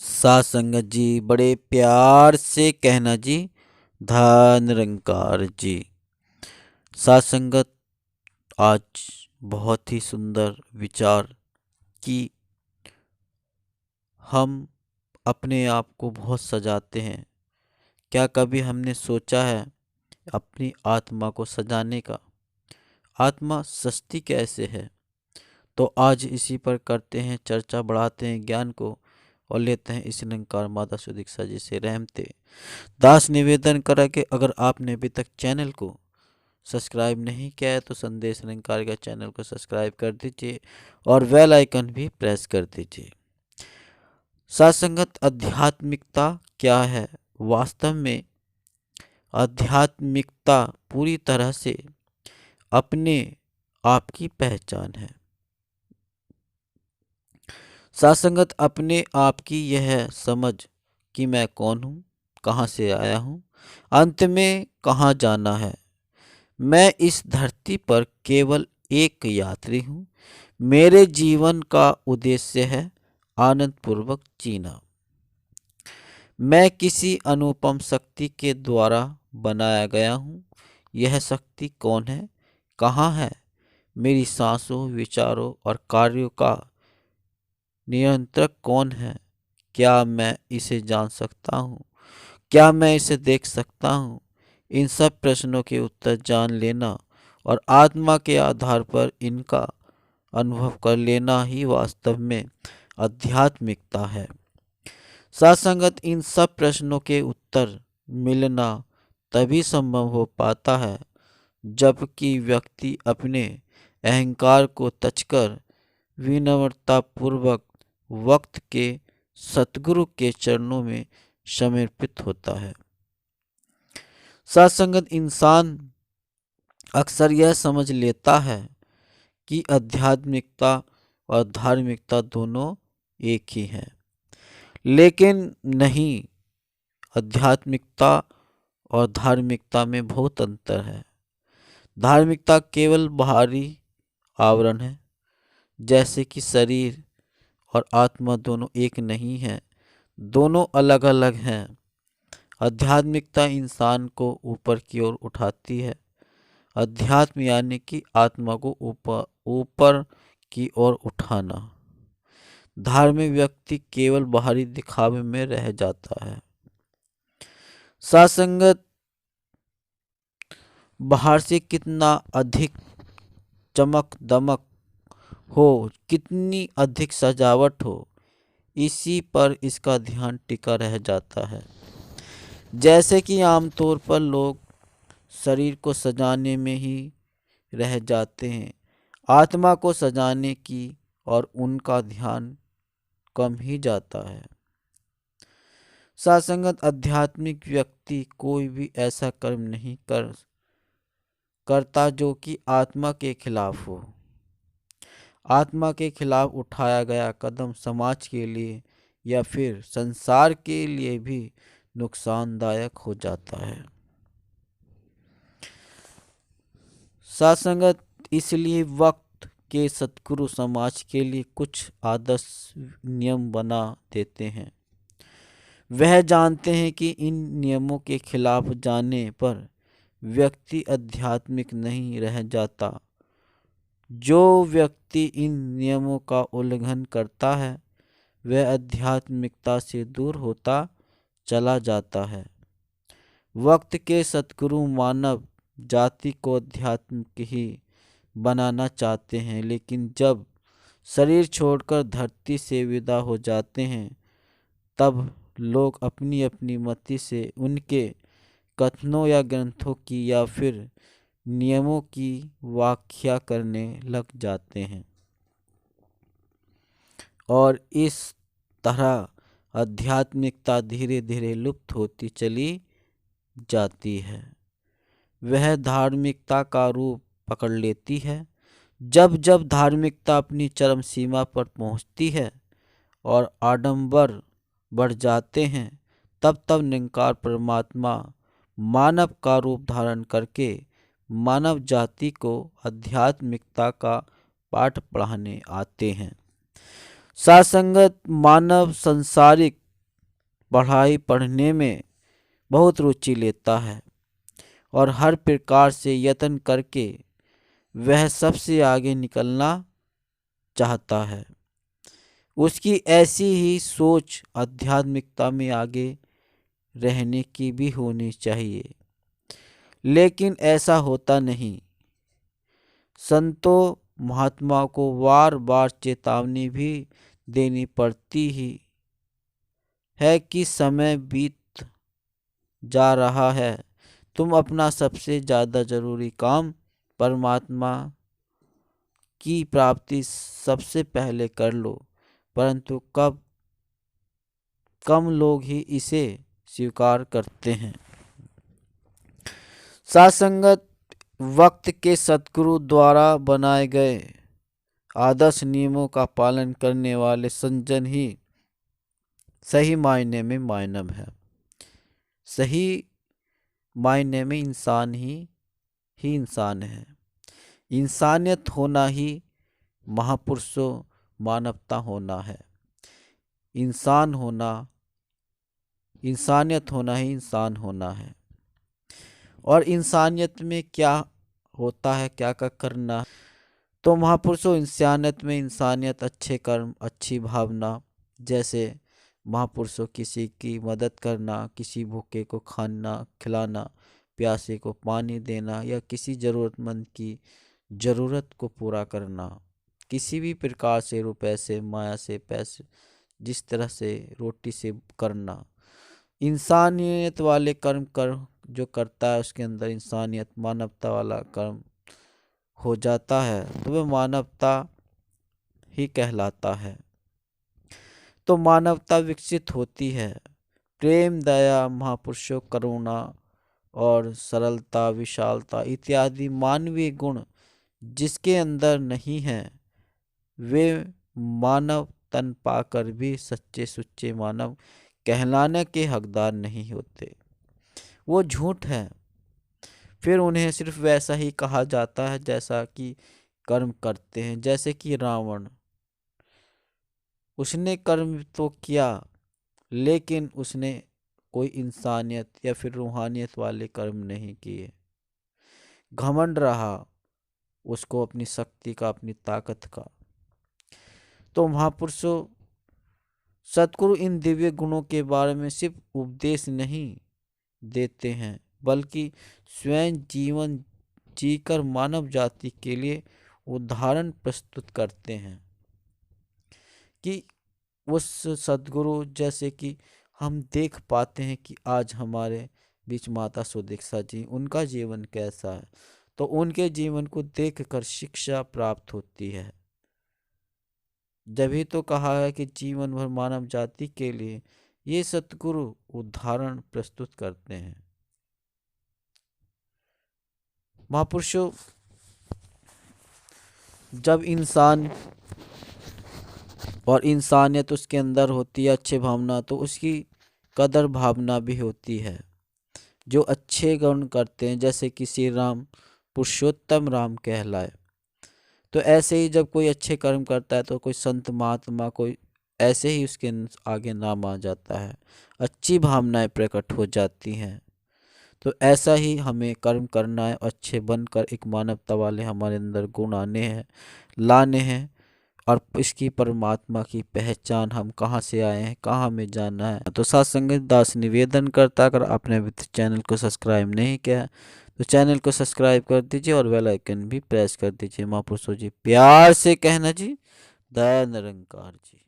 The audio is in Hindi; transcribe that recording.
साथ संगत जी बड़े प्यार से कहना जी। धन निरंकार जी। साथ संगत आज बहुत ही सुंदर विचार कि हम अपने आप को बहुत सजाते हैं। क्या कभी हमने सोचा है अपनी आत्मा को सजाने का? आत्मा सस्ती कैसे है? तो आज इसी पर करते हैं चर्चा, बढ़ाते हैं ज्ञान को और लेते हैं इस निरंकार माता शुद्ध दीक्षा जी से रहमते। दास निवेदन करा कि अगर आपने अभी तक चैनल को सब्सक्राइब नहीं किया है तो संदेश निरंकार का चैनल को सब्सक्राइब कर दीजिए और बेल आइकन भी प्रेस कर दीजिए। साथ संगत आध्यात्मिकता क्या है? वास्तव में आध्यात्मिकता पूरी तरह से अपने आप की पहचान है। साथ संगत अपने आप की यह समझ कि मैं कौन हूँ, कहाँ से आया हूँ, अंत में कहाँ जाना है। मैं इस धरती पर केवल एक यात्री हूँ। मेरे जीवन का उद्देश्य है आनंद पूर्वक जीना। मैं किसी अनुपम शक्ति के द्वारा बनाया गया हूँ। यह शक्ति कौन है, कहाँ है? मेरी सांसों, विचारों और कार्यों का नियंत्रक कौन है? क्या मैं इसे जान सकता हूँ? क्या मैं इसे देख सकता हूँ? इन सब प्रश्नों के उत्तर जान लेना और आत्मा के आधार पर इनका अनुभव कर लेना ही वास्तव में आध्यात्मिकता है। साथ संगत इन सब प्रश्नों के उत्तर मिलना तभी संभव हो पाता है जबकि व्यक्ति अपने अहंकार को तजकर विनम्रता पूर्वक वक्त के सतगुरु के चरणों में समर्पित होता है। साथ संगत इंसान अक्सर यह समझ लेता है कि आध्यात्मिकता और धार्मिकता दोनों एक ही हैं, लेकिन नहीं। आध्यात्मिकता और धार्मिकता में बहुत अंतर है। धार्मिकता केवल बाहरी आवरण है, जैसे कि शरीर और आत्मा दोनों एक नहीं है, दोनों अलग अलग हैं। आध्यात्मिकता इंसान को ऊपर की ओर उठाती है। अध्यात्म यानी कि आत्मा को ऊपर ऊपर की ओर उठाना। धार्मिक व्यक्ति केवल बाहरी दिखावे में रह जाता है। साथ संगत बाहर से कितना अधिक चमक दमक हो, कितनी अधिक सजावट हो, इसी पर इसका ध्यान टिका रह जाता है। जैसे कि आमतौर पर लोग शरीर को सजाने में ही रह जाते हैं, आत्मा को सजाने की और उनका ध्यान कम ही जाता है। सासंगत आध्यात्मिक व्यक्ति कोई भी ऐसा कर्म नहीं करता जो कि आत्मा के खिलाफ हो। आत्मा के खिलाफ उठाया गया कदम समाज के लिए या फिर संसार के लिए भी नुकसानदायक हो जाता है। सासंगत इसलिए वक्त के सतगुरु समाज के लिए कुछ आदर्श नियम बना देते हैं। वह जानते हैं कि इन नियमों के खिलाफ जाने पर व्यक्ति आध्यात्मिक नहीं रह जाता। जो व्यक्ति इन नियमों का उल्लंघन करता है वह आध्यात्मिकता से दूर होता चला जाता है। वक्त के सतगुरु मानव जाति को आध्यात्मिक ही बनाना चाहते हैं, लेकिन जब शरीर छोड़कर धरती से विदा हो जाते हैं तब लोग अपनी अपनी मति से उनके कथनों या ग्रंथों की या फिर नियमों की व्याख्या करने लग जाते हैं और इस तरह आध्यात्मिकता धीरे धीरे लुप्त होती चली जाती है। वह धार्मिकता का रूप पकड़ लेती है। जब जब धार्मिकता अपनी चरम सीमा पर पहुंचती है और आडंबर बढ़ जाते हैं तब तब निरंकार परमात्मा मानव का रूप धारण करके मानव जाति को आध्यात्मिकता का पाठ पढ़ाने आते हैं। सासंगत मानव संसारिक पढ़ने में बहुत रुचि लेता है और हर प्रकार से यत्न करके वह सबसे आगे निकलना चाहता है। उसकी ऐसी ही सोच आध्यात्मिकता में आगे रहने की भी होनी चाहिए, लेकिन ऐसा होता नहीं। संतों महात्माओं को बार बार चेतावनी भी देनी पड़ती ही है कि समय बीत जा रहा है, तुम अपना सबसे ज़्यादा जरूरी काम परमात्मा की प्राप्ति सबसे पहले कर लो। परंतु कम लोग ही इसे स्वीकार करते हैं। सासंगत वक्त के सद्गुरु द्वारा बनाए गए आदर्श नियमों का पालन करने वाले सज्जन ही सही मायने में मानव है। सही मायने में इंसान ही इंसान है। इंसानियत होना ही महापुरुषों मानवता होना है। इंसानियत होना ही इंसान होना है। और इंसानियत में क्या होता है, क्या करना, तो महापुरुषों इंसानियत में इंसानियत, अच्छे कर्म, अच्छी भावना, जैसे महापुरुषों किसी की मदद करना, किसी भूखे को खाना खिलाना, प्यासे को पानी देना या किसी ज़रूरतमंद की ज़रूरत को पूरा करना, किसी भी प्रकार से रुपए से, माया से, पैसे, जिस तरह से रोटी से करना, इंसानियत वाले कर्म जो करता है उसके अंदर इंसानियत, मानवता वाला कर्म हो जाता है तो वह मानवता ही कहलाता है। तो मानवता विकसित होती है। प्रेम, दया, महापुरुषों करुणा और सरलता, विशालता इत्यादि मानवीय गुण जिसके अंदर नहीं है, वे मानव तन पाकर भी सच्चे सुच्चे मानव कहलाने के हकदार नहीं होते। वो झूठ है। फिर उन्हें सिर्फ वैसा ही कहा जाता है जैसा कि कर्म करते हैं। जैसे कि रावण, उसने कर्म तो किया लेकिन उसने कोई इंसानियत या फिर रूहानियत वाले कर्म नहीं किए। घमंड रहा उसको अपनी शक्ति का, अपनी ताकत का। तो महापुरुषों सद्गुरु इन दिव्य गुणों के बारे में सिर्फ उपदेश नहीं देते हैं, बल्कि स्वयं जीवन जीकर मानव जाति के लिए उदाहरण प्रस्तुत करते हैं। कि उस सद्गुरु जैसे कि हम देख पाते हैं कि आज हमारे बीच माता सुदीक्षा जी, उनका जीवन कैसा है, तो उनके जीवन को देखकर शिक्षा प्राप्त होती है। जभी तो कहा है कि जीवन भर मानव जाति के लिए ये सद्गुरु उदाहरण प्रस्तुत करते हैं। महापुरुषों, जब इंसान और इंसानियत उसके अंदर होती है, अच्छे भावना, तो उसकी कदर भावना भी होती है। जो अच्छे गुण करते हैं, जैसे कि श्री राम पुरुषोत्तम राम कहलाए, तो ऐसे ही जब कोई अच्छे कर्म करता है तो कोई संत महात्मा कोई ऐसे ही उसके आगे नाम आ जाता है, अच्छी भावनाएं प्रकट हो जाती हैं। तो ऐसा ही हमें कर्म करना है, अच्छे बनकर एक मानवता वाले हमारे अंदर गुण लाने हैं। और इसकी परमात्मा की पहचान, हम कहाँ से आए हैं, कहाँ हमें जाना है। तो सत्संग दास निवेदन करता, अगर आपने अभी चैनल को सब्सक्राइब नहीं किया तो चैनल को सब्सक्राइब कर दीजिए और बेल आइकन भी प्रेस कर दीजिए। महापुरुषों जी प्यार से कहना जी, दया निरंकार जी।